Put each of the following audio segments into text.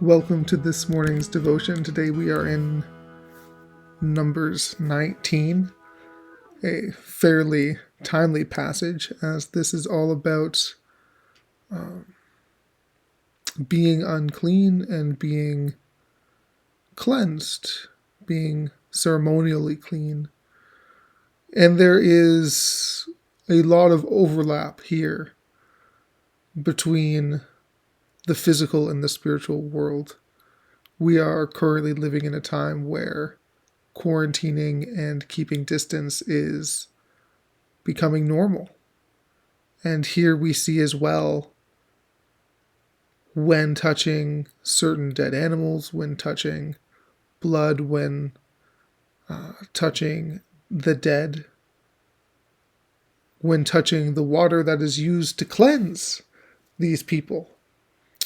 Welcome to this morning's devotion. Today we are in Numbers 19, a fairly timely passage, as this is all about being unclean and being cleansed, being ceremonially clean. And there is a lot of overlap here between the physical and the spiritual world. We are currently living in a time where quarantining and keeping distance is becoming normal. And here we see as well, when touching certain dead animals, when touching blood, when touching the dead, when touching the water that is used to cleanse these people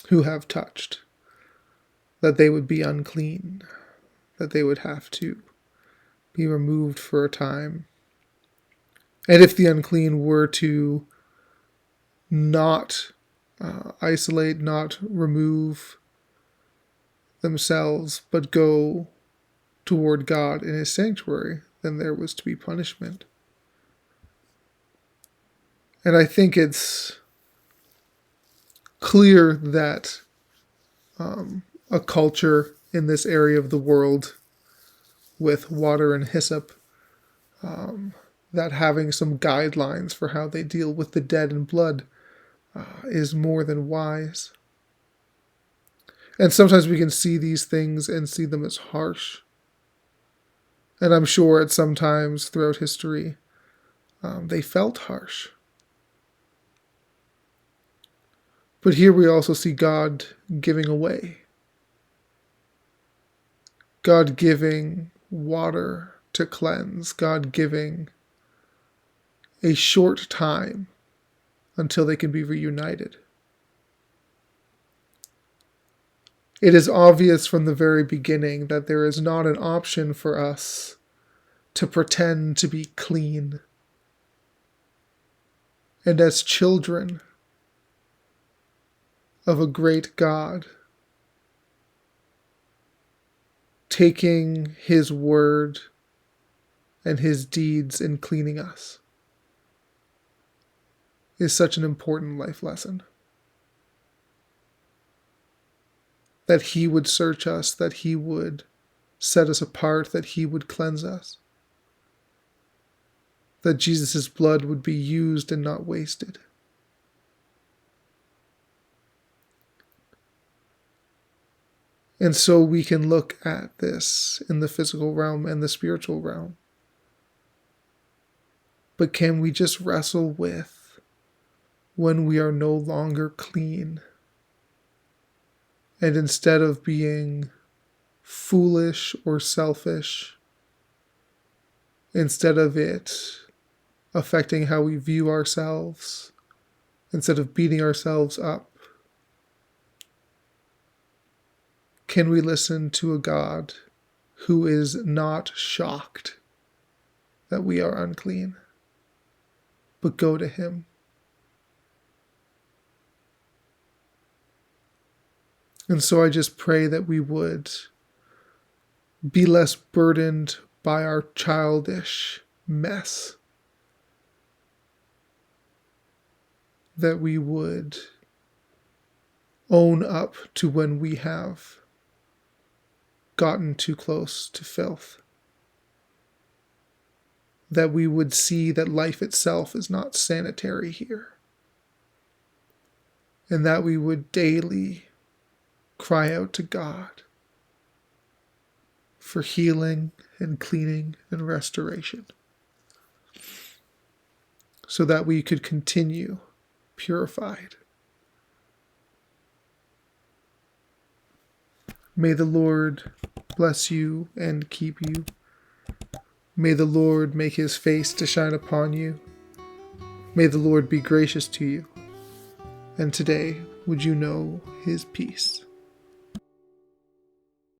who have touched, that they would be unclean, that they would have to be removed for a time. And if the unclean were to not isolate, not remove themselves, but go toward God in his sanctuary, then there was to be punishment. And I think it's clear that a culture in this area of the world with water and hyssop, that having some guidelines for how they deal with the dead and blood is more than wise. And sometimes we can see these things and see them as harsh. And I'm sure at some times throughout history, they felt harsh. But here we also see God giving away. God giving water to cleanse. God giving a short time until they can be reunited. It is obvious from the very beginning that there is not an option for us to pretend to be clean. And as children of a great God, taking his word and his deeds in cleaning us is such an important life lesson. That he would search us, that he would set us apart, that he would cleanse us. That Jesus' blood would be used and not wasted. And so we can look at this in the physical realm and the spiritual realm. But can we just wrestle with when we are no longer clean? And instead of being foolish or selfish, instead of it affecting how we view ourselves, instead of beating ourselves up, can we listen to a God who is not shocked that we are unclean, but go to him? And so I just pray that we would be less burdened by our childish mess, that we would own up to when we have gotten too close to filth, that we would see that life itself is not sanitary here, and that we would daily cry out to God for healing and cleaning and restoration, so that we could continue purified. May the Lord bless you and keep you. May the Lord make his face to shine upon you. May the Lord be gracious to you. And today, would you know his peace?